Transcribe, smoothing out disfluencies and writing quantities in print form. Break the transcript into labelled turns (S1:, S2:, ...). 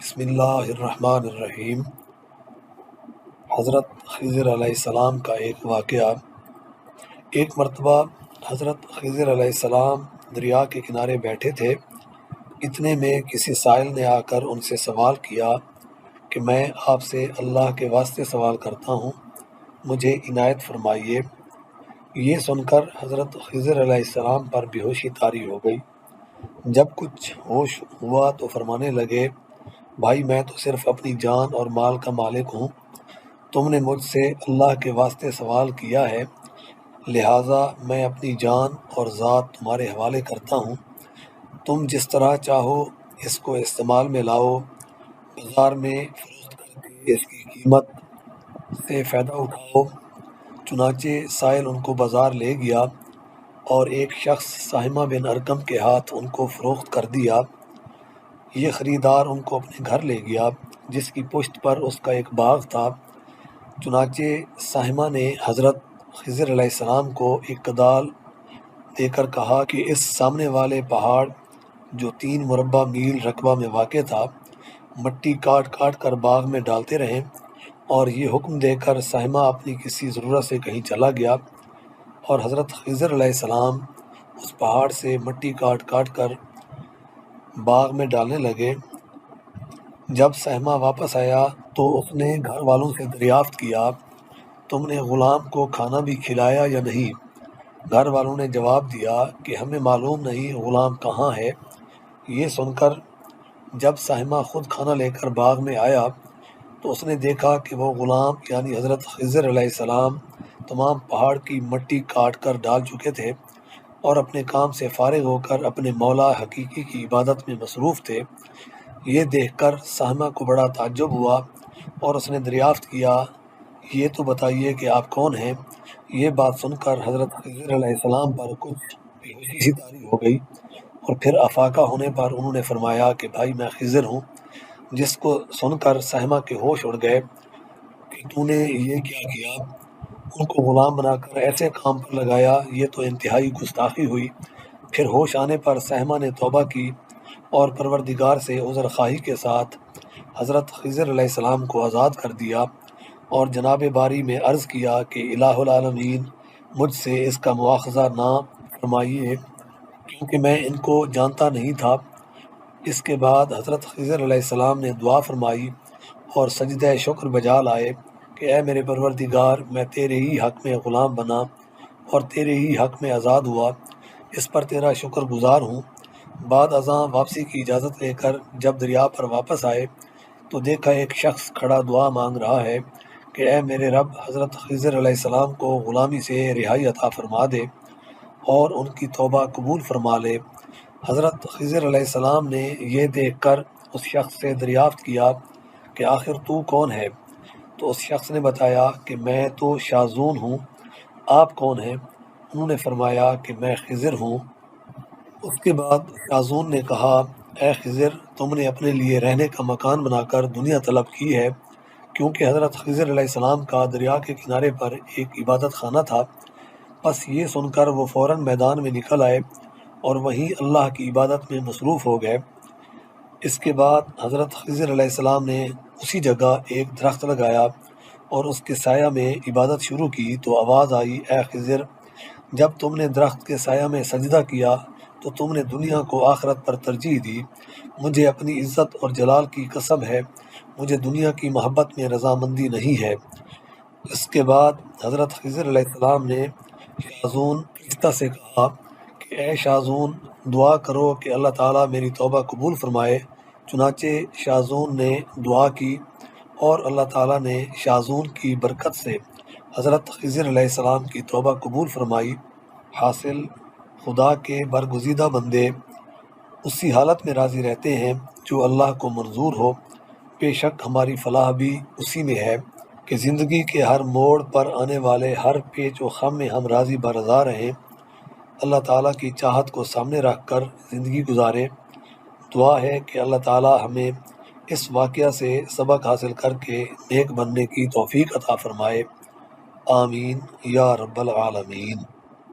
S1: بسم اللہ الرحمن الرحیم۔ حضرت خضر علیہ السلام کا ایک واقعہ۔ ایک مرتبہ حضرت خضر علیہ السلام دریا کے کنارے بیٹھے تھے۔ اتنے میں کسی سائل نے آ کر ان سے سوال کیا کہ میں آپ سے اللہ کے واسطے سوال کرتا ہوں، مجھے عنایت فرمائیے۔ یہ سن کر حضرت خضر علیہ السلام پر بے ہوشی طاری ہو گئی۔ جب کچھ ہوش ہوا تو فرمانے لگے، بھائی میں تو صرف اپنی جان اور مال کا مالک ہوں، تم نے مجھ سے اللہ کے واسطے سوال کیا ہے، لہٰذا میں اپنی جان اور ذات تمہارے حوالے کرتا ہوں، تم جس طرح چاہو اس کو استعمال میں لاؤ، بازار میں فروخت کر کے اس کی قیمت سے فائدہ اٹھاؤ۔ چنانچہ سائل ان کو بازار لے گیا اور ایک شخص ساہمہ بن ارقم کے ہاتھ ان کو فروخت کر دیا۔ یہ خریدار ان کو اپنے گھر لے گیا جس کی پشت پر اس کا ایک باغ تھا۔ چنانچہ ساہمہ نے حضرت خضر علیہ السلام کو ایک کدال دے کر کہا کہ اس سامنے والے پہاڑ جو 3 مربع میل رقبہ میں واقع تھا، مٹی کاٹ کاٹ کر باغ میں ڈالتے رہیں، اور یہ حکم دے کر ساہمہ اپنی کسی ضرورت سے کہیں چلا گیا اور حضرت خضر علیہ السلام اس پہاڑ سے مٹی کاٹ کاٹ کر باغ میں ڈالنے لگے۔ جب ساہمہ واپس آیا تو اس نے گھر والوں سے دریافت کیا، تم نے غلام کو کھانا بھی کھلایا یا نہیں؟ گھر والوں نے جواب دیا کہ ہمیں معلوم نہیں غلام کہاں ہے۔ یہ سن کر جب ساہمہ خود کھانا لے کر باغ میں آیا تو اس نے دیکھا کہ وہ غلام یعنی حضرت خضر علیہ السلام تمام پہاڑ کی مٹی کاٹ کر ڈال چکے تھے اور اپنے کام سے فارغ ہو کر اپنے مولا حقیقی کی عبادت میں مصروف تھے۔ یہ دیکھ کر ساہمہ کو بڑا تعجب ہوا اور اس نے دریافت کیا، یہ تو بتائیے کہ آپ کون ہیں؟ یہ بات سن کر حضرت خضر علیہ السلام پر کچھ بے ہوشی سی طاری ہو گئی اور پھر افاقہ ہونے پر انہوں نے فرمایا کہ بھائی میں خضر ہوں، جس کو سن کر ساہمہ کے ہوش اڑ گئے کہ تو نے یہ کیا کیا، ان کو غلام بنا کر ایسے کام پر لگایا، یہ تو انتہائی گستاخی ہوئی۔ پھر ہوش آنے پر ساہمہ نے توبہ کی اور پروردگار سے عذر خواہی کے ساتھ حضرت خضر علیہ السلام کو آزاد کر دیا اور جناب باری میں عرض کیا کہ الہ العالمین مجھ سے اس کا مواخذہ نہ فرمائیے کیونکہ میں ان کو جانتا نہیں تھا۔ اس کے بعد حضرت خضر علیہ السلام نے دعا فرمائی اور سجدہ شکر بجا لائے کہ اے میرے پروردگار، میں تیرے ہی حق میں غلام بنا اور تیرے ہی حق میں آزاد ہوا، اس پر تیرا شکر گزار ہوں۔ بعد ازاں واپسی کی اجازت لے کر جب دریا پر واپس آئے تو دیکھا ایک شخص کھڑا دعا مانگ رہا ہے کہ اے میرے رب، حضرت خضر علیہ السلام کو غلامی سے رہائی عطا فرما دے اور ان کی توبہ قبول فرما لے۔ حضرت خضر علیہ السلام نے یہ دیکھ کر اس شخص سے دریافت کیا کہ آخر تو کون ہے؟ تو اس شخص نے بتایا کہ میں تو شازون ہوں، آپ کون ہیں؟ انہوں نے فرمایا کہ میں خضر ہوں۔ اس کے بعد شازون نے کہا، اے خضر، تم نے اپنے لیے رہنے کا مکان بنا کر دنیا طلب کی ہے، کیونکہ حضرت خضر علیہ السلام کا دریا کے کنارے پر ایک عبادت خانہ تھا۔ بس یہ سن کر وہ فوراً میدان میں نکل آئے اور وہیں اللہ کی عبادت میں مصروف ہو گئے۔ اس کے بعد حضرت خضر علیہ السلام نے اسی جگہ ایک درخت لگایا اور اس کے سایہ میں عبادت شروع کی تو آواز آئی، اے خضر، جب تم نے درخت کے سایہ میں سجدہ کیا تو تم نے دنیا کو آخرت پر ترجیح دی، مجھے اپنی عزت اور جلال کی قسم ہے، مجھے دنیا کی محبت میں رضامندی نہیں ہے۔ اس کے بعد حضرت خضر علیہ السلام نے شازون فرشتہ سے کہا کہ اے شازون، دعا کرو کہ اللہ تعالیٰ میری توبہ قبول فرمائے۔ چنانچہ شازون نے دعا کی اور اللہ تعالیٰ نے شازون کی برکت سے حضرت خضر علیہ السلام کی توبہ قبول فرمائی۔ حاصل، خدا کے برگزیدہ بندے اسی حالت میں راضی رہتے ہیں جو اللہ کو منظور ہو۔ بے شک ہماری فلاح بھی اسی میں ہے کہ زندگی کے ہر موڑ پر آنے والے ہر پیچ و خم میں ہم راضی برضا رہیں، اللہ تعالیٰ کی چاہت کو سامنے رکھ کر زندگی گزاریں۔ دعا ہے کہ اللہ تعالیٰ ہمیں اس واقعہ سے سبق حاصل کر کے نیک بننے کی توفیق عطا فرمائے۔ آمین یا رب العالمین۔